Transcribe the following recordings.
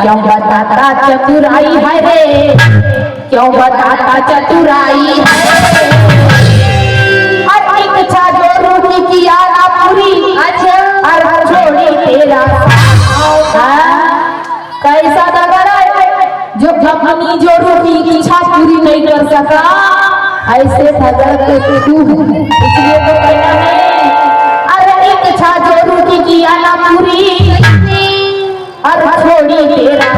क्यों बताता चतुराई है रे, क्यों बताता चतुराई है। इच्छा जो रूठी की आना पूरी, अच्छा और छोड़ी तेरा कैसा दगर जो अपनी जो रूठी की इच्छा पूरी नहीं कर सका, ऐसे ठगर के तू इसलिए तो कहना नहीं। अरे इच्छा जो रूठी की आना पूरी और छोड़ी तेरा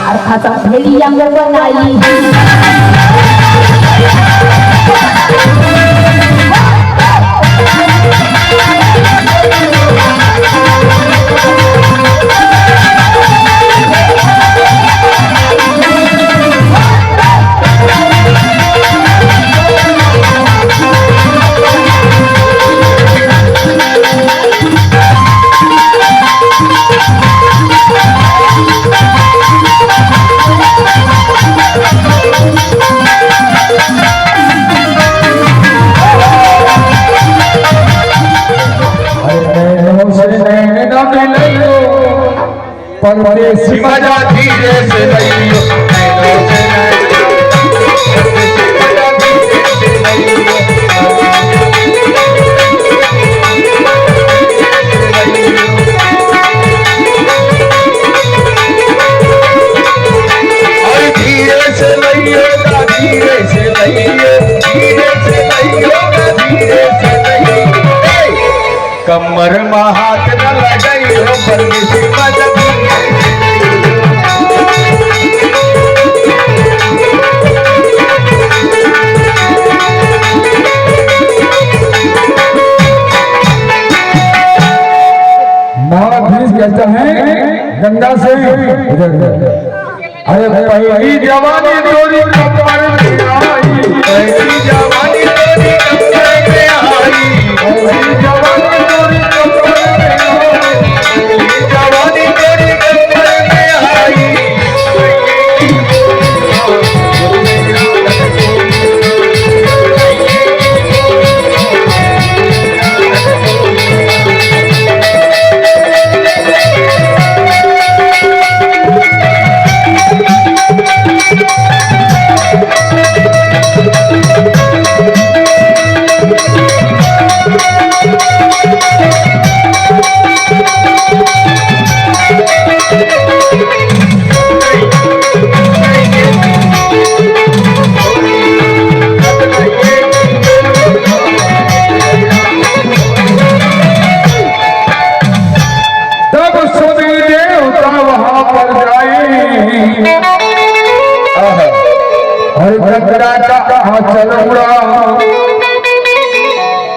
और खाता भेड़िया में बनाई। परदेसी मजा धीरे से लइयो, कमर में हाथ न लगाइयो, परदेसी मजा कहता है गंगा से। अरे पहली जवानी तोरी कमर में आई, पहली जवानी तोरी कमर में आई, पहली जवानी तोरी कमर में आई, पहली जवानी तोरी कमर में आई।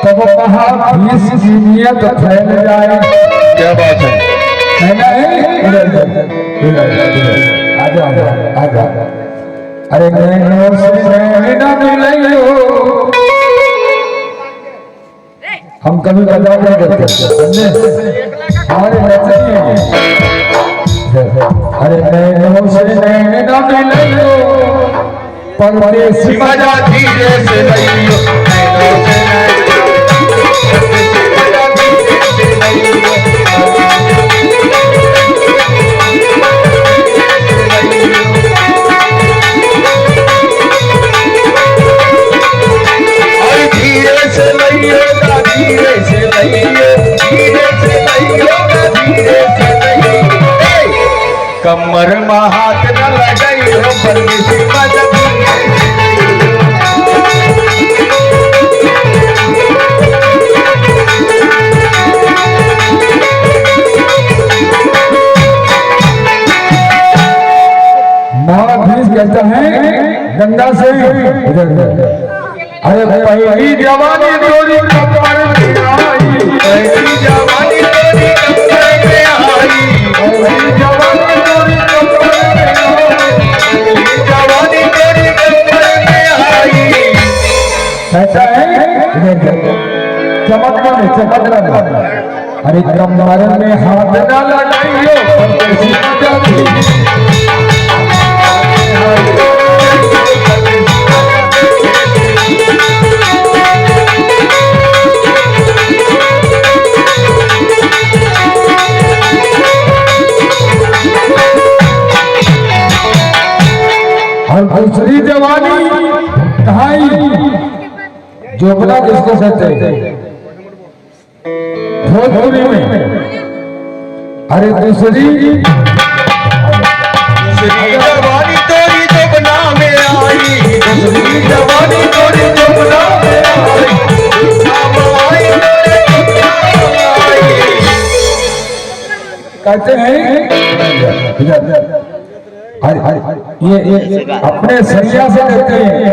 तब कहा नियत फैल जाए। क्या बात है ना? आजा आजा। अरे नैनो से नैना मिलियो, हम कभी बजाओ नहीं करते हमारे नचनी है। अरे नैनो से नैना मिलियो, परदेसी मजा धीरे से लइयो, कमर में हाथ न लगाइयो, परदेसी मजा कहता है गंगा से। अरे पहली जवानी तोरी कमर में आई, पहली जवानी तोरी कमर में आई, पहली जवानी तोरी कमर में आई, पहली जवानी तोरी कमर में आई। कहता है चमकना। अरे कमर में हाथ न लगाइयो, परदेसी मजा जोबना किसको कहते हैं भोजपुरी में? अरे दूसरी जवानी तोरी जोबना में आई, दूसरी जवानी तोरी जोबना में आई, कहते हैं ये अपने सैया से कहते हैं,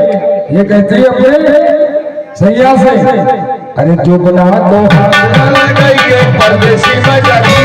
ये कहते हैं अपने सैया से। अरे जो बना तो लगाइए परदेसी मजाकी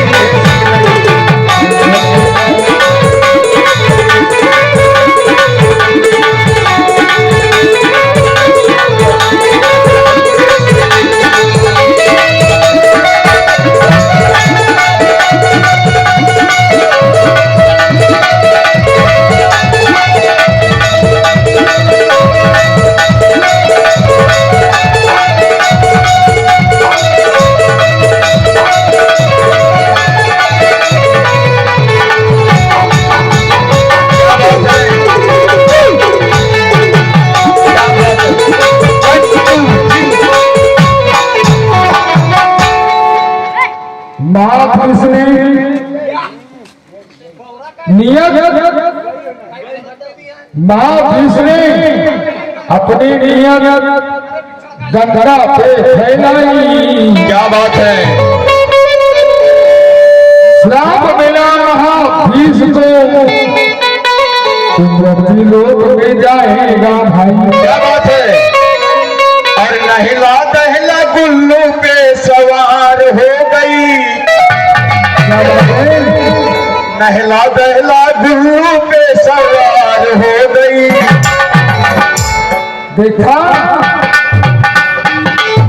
उसने नियत उसने अपनी नियत गंगा पे फैलाई। क्या बात है। श्राप मिला महाभीष को, तुम लोक में जाएगा भाई। क्या बात है। और नहिला दहला गुल्लू पे सवार हो गई। नहला दहला गुल्लू पे सवार हो गई। देखा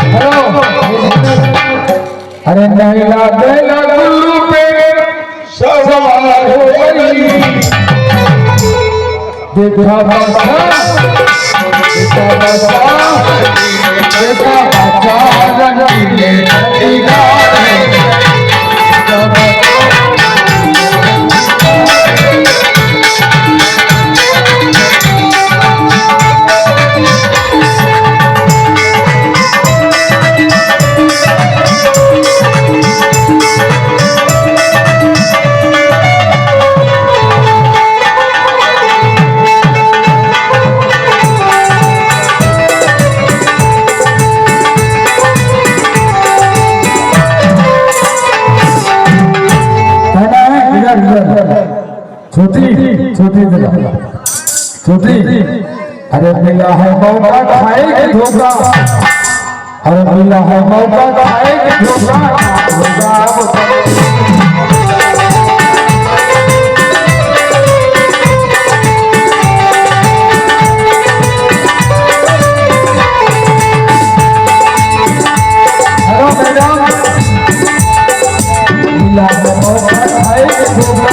हेलो, अरे नहला दहला गुल्लू पे सवार हो गई। देखा बाबा, देखा बाबा, देखा बाबा रंगीले दीदार है। छोटी छोटी, अरे मिला है मौका खाएगी धोखा, अरे मिला है मौका खाएगी धोखा। हेलो मैडम, मिला है मौका खाएगी धोखा।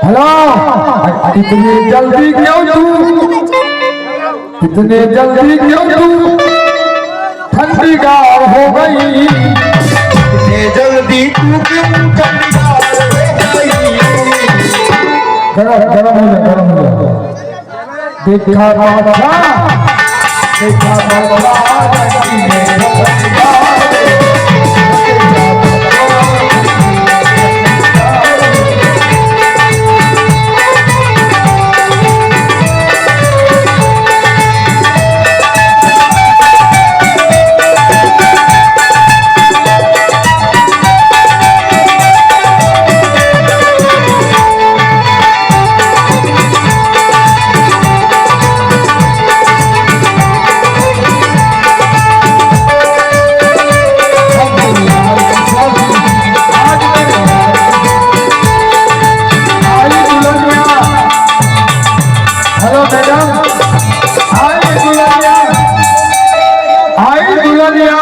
हेलो, इतनी जल्दी क्यों तू, इतने जल्दी क्यों तू ठंडी गार हो गई। इतने जल्दी तू क्यों ठंडी गार हो गई। गरम हो जा, गरम हो जा। देखा बाबा, देखा बाबा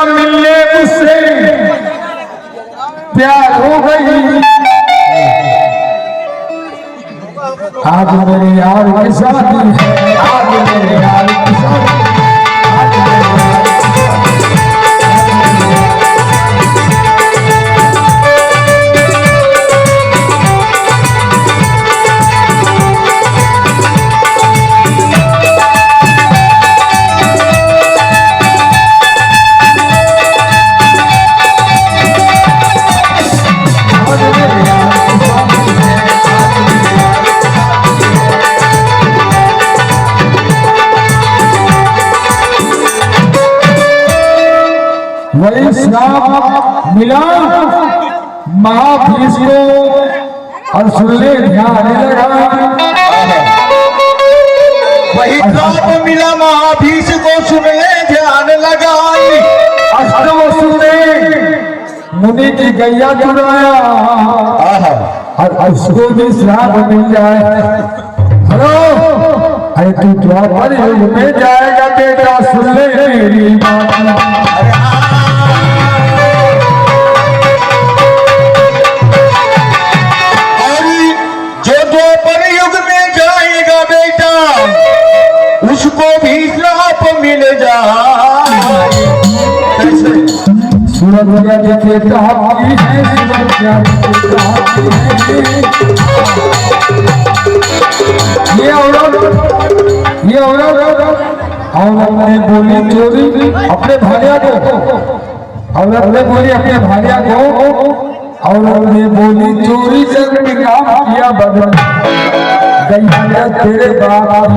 मिलने उससे प्यार हो गई। आज मेरे यार की शादी है, आज मेरे यार की शादी है। मिला महाभीष को और सुन ले ध्यान लगा। वही श्राप मिला महाभीष को, सुन ले ध्यान लगाई। अष्टम सुने मुनि की गैया चुराया और उसको भी श्राप मिल जाए। हेलो, अरे तू द्वापर युग में जाएगा बेटा, सुन ले मेरी बात। उसको भी श्राप मिल जाए। सूरज क्या देखे कहावती है, सूरज क्या देखे कहावती है। ये औरत ने बोली चोरी अपने भालिया को, औरत ने बोली अपने भालिया को, औरत ने बोली चोरी करके काम किया बदल गई तेरे बाप।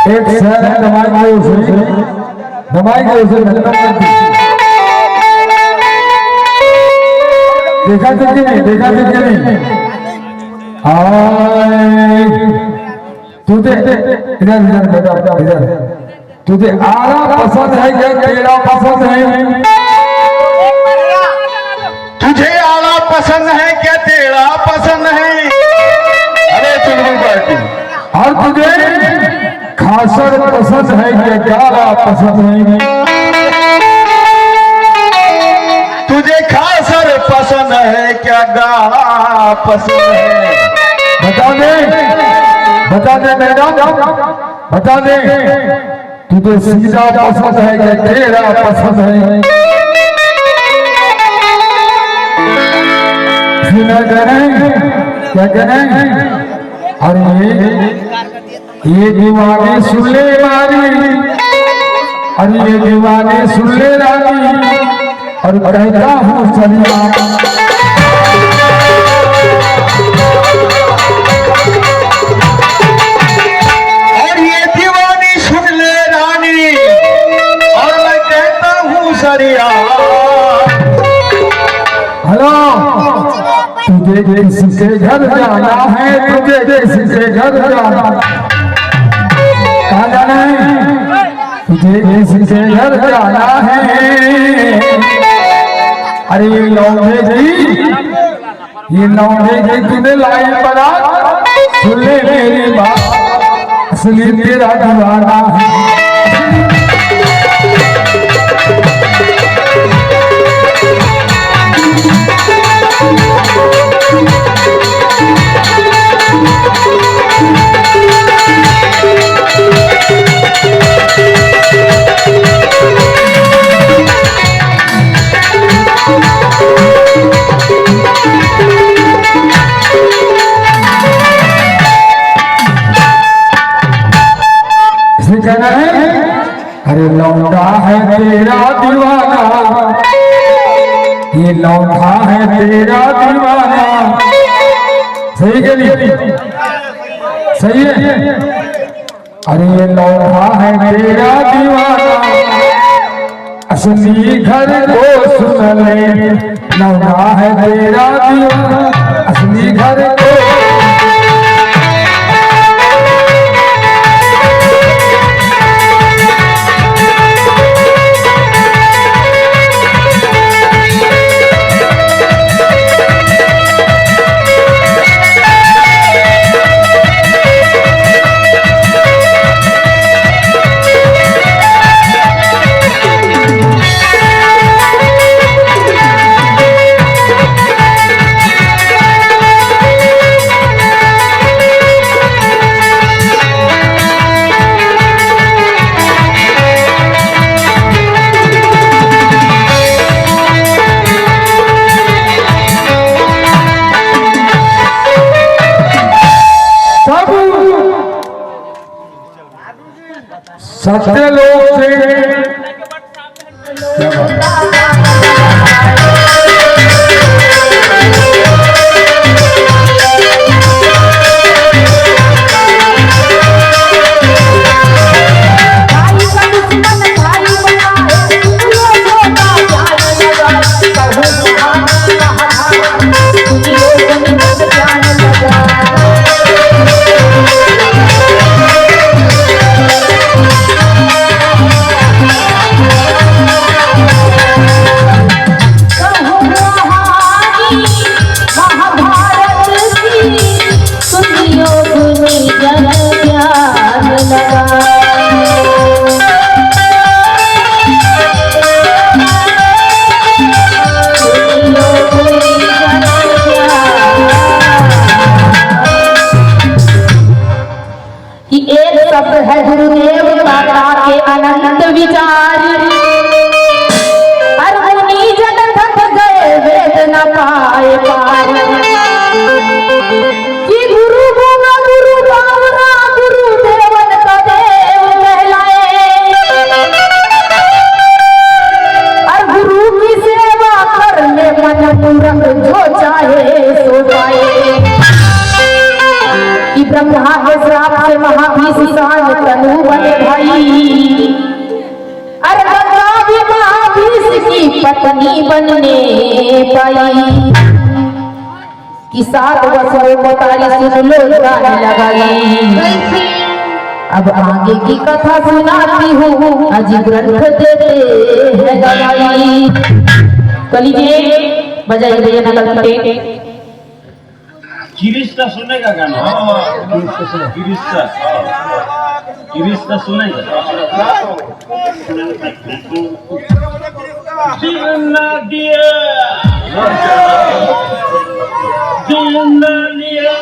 एक शहर है दमाई के उसे देखा कि नहीं, देखा कि नहीं। तुझे इधर इधर बेटा इधर, तुझे आरा पसंद है क्या तेरा पसंद है? तुझे आला पसंद है क्या तेरा पसंद है? अरे चुनमुन पार्टी। और तुझे खासर पसंद है क्या गारा पसंद है? तुझे खासर पसंद है क्या गारा पसंद है? बता दे मैडम, बता दे तुझे सीधा पसंद है क्या तेरा पसंद है? क्या करें? और ये दीवाने सुन ले मारी, और ये दीवाने सुन ले रानी, और कहता हूँ सलिया। और ये दीवानी सुन ले रानी, और मैं कहता हूँ सरिया। हेलो, तुझे किसी के घर जाना है, तुझे किसी के घर जाना, कहाँ जाना है? तुझे किसी के घर जाना है। अरे ये लौंडे की तूने लाइन बना, सुन ले मेरी बात, असली तेरा दीवाना है। कहना है अरे लौंडा है तेरा दीवाना, ये लौंडा है तेरा दीवाना। सही के लिए सही है। अरे ये लौंडा है तेरा दीवाना, असली घर को सुन ले। लौंडा है तेरा दीवाना, असली घर को सत्य लोग से क्या बात? है गुरुदेव दाता के अनंत विचार, हर मुनि जन थक गए वेद न पाए पार। कि गुरु होगा गुरु भावना गुरु देवन का देव कहलाए, और गुरु की सेवा कर ले मन पूरक जो चाहे सो पाए। कि ब्रह्मा के श्राप से महाभीषण तनु बने भाई, अरे गंगा भी महाभीष की पत्नी बनने पाई। कि 7 वर्षों को तारी सुन लो गाने लगाई। अब आगे की कथा सुनाती हूँ, आज ग्रंथ देते हैं गवाही। तो लीजिए बजाइए भैया नकल पे। गिरीश का सुनेगा गाना? गिरीश का सुनेगा? जीना दिया जीना लिया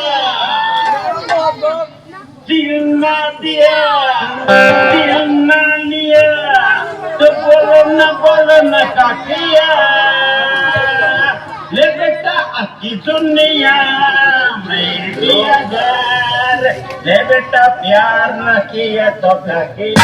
जीना दिया जीना लिया, तो बोलो न का किया। ले बेटा अच्छी दुनिया में दिया घर, ले बेटा प्यार न किया तो क्या किया।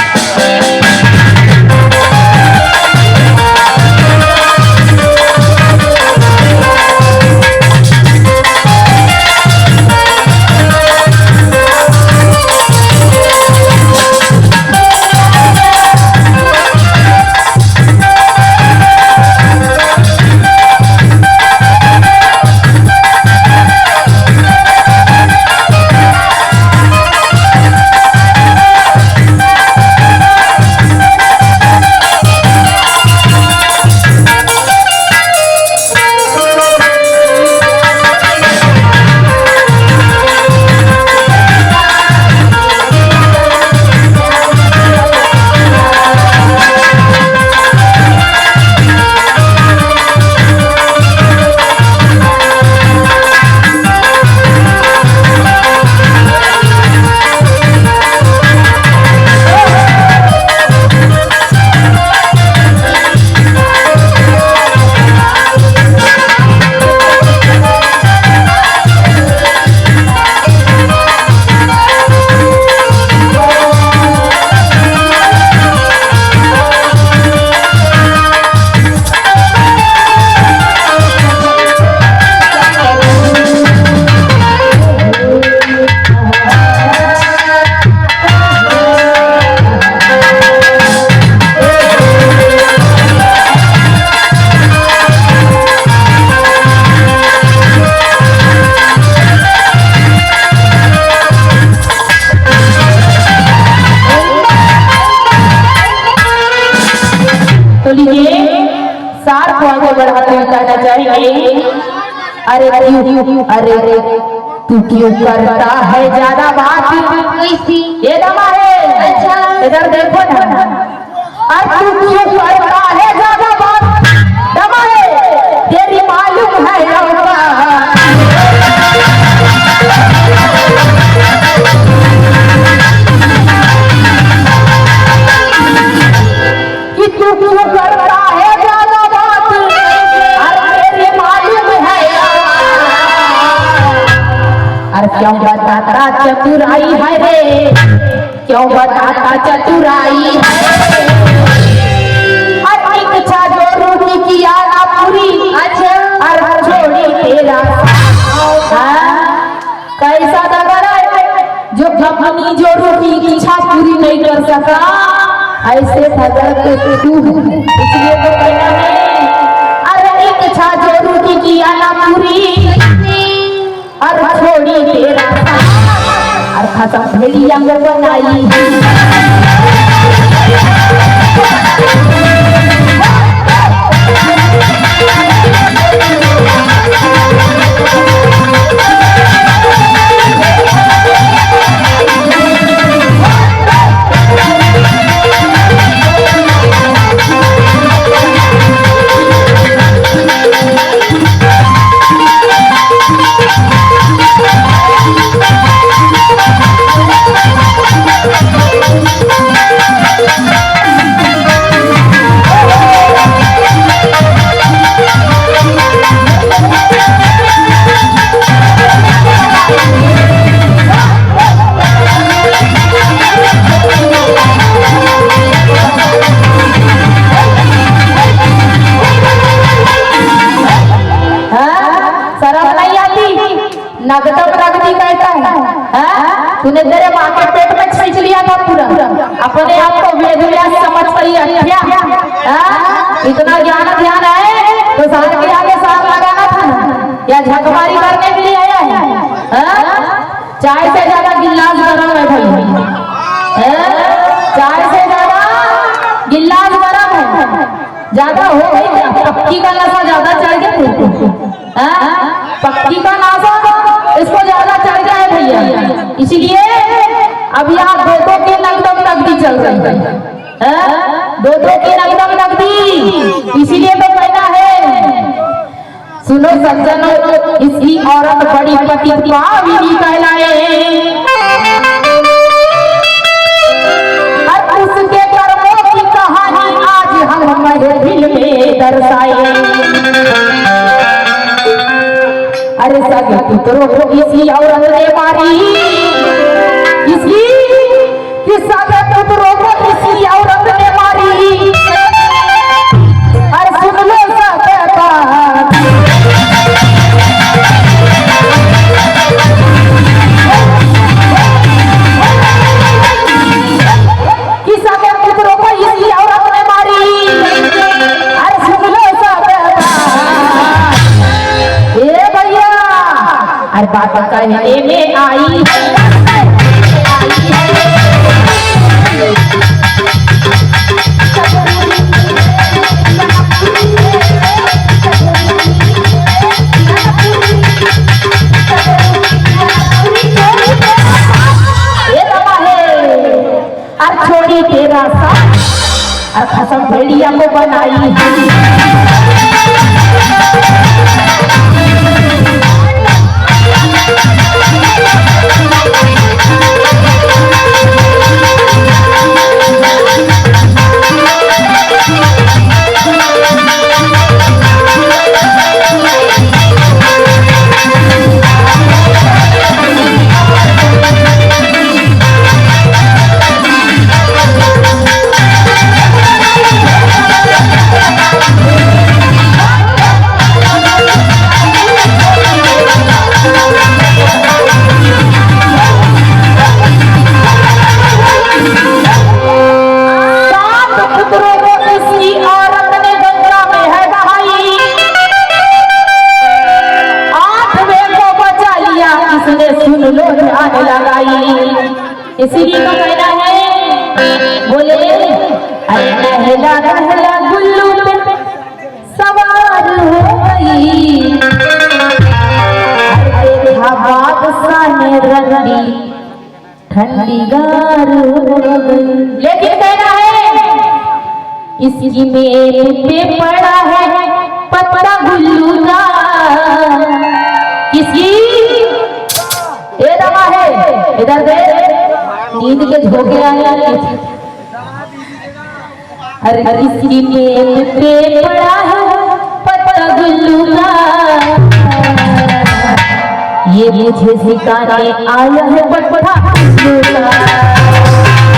अरे तू क्यों करता है ज्यादा बात? ये दमा है। अच्छा इधर देखो ना। अरे तू क्यों करता है ज्यादा बात? दमा है तेरी मालूम है कि तू क्यों करता है ज्यादा बात? अरे तेरी मालूम है। अरे क्या बताता चतुराई है रे, क्यों बताता चतुराई है और इच्छा जो रूही किया ना पूरी अच्छा और छोड़ी तेरा कैसा दगड़ा जो अपनी जो रूही की इच्छा पूरी नहीं कर सका ऐसे ठगर के तू इसलिए तो कहना है अरे इच्छा जो रूही किया ना पूरी और छोड़ी तेरा और खाता भेड़िया को बनाई नगदम नगदी कहता है तूने तेरे माँ के पेट में छींच लिया था पूरा अपने आप को वेद व्यास समझ पाई इतना ज्ञान ध्यान है तो साल के आगे साल लगाना था ना या झकमारी करने के लिए आया है चाय से ज्यादा गिलास गरम है भाई चाय से ज्यादा गिलास गरम है ज्यादा हो गई क्या पक्की का नशा ज्यादा चढ़ गया पक्की का नशा इसको ज्यादा चढ़ गया है भैया इसीलिए अब यहाँ दो की नगदम नगदी चल रही है दो की नगदम नगदी इसीलिए तो कहना है सुनो सज्जनों इसकी औरत बड़ी पतितपाविनी कहलाए और उसके कर्मों की कहानी आज हम महफिल में दर्शाए अरे सगे पुत्रों को इसी औरत ने मारी इसी सगे पुत्रों को इसी औरत ने मारी अरे सुन लो सगे बात कि सगे पुत्रों को इसी औरत ने मारी अरे सुन लो सगे हर बात कहने में आई और छोड़ी तेरा सा और खसम भेड़िया को बनाई इसीलिए तो कहना है बोले अरे नहला नहला गुल्लू पे सवार हो गई अरे बादशाह ने रंगी ठंडी गार हो गई लेकिन कहना है इसकी मेरे पे पड़ा है पत्ता गुल्लू का किसकी ये दवा है इधर दे नींद के झोंके आए अरे किसी मेल पे पड़ा है पत्ता गुल्लू का ये मुझे सिखाने आया है पत्ता गुल्लू का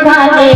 खाने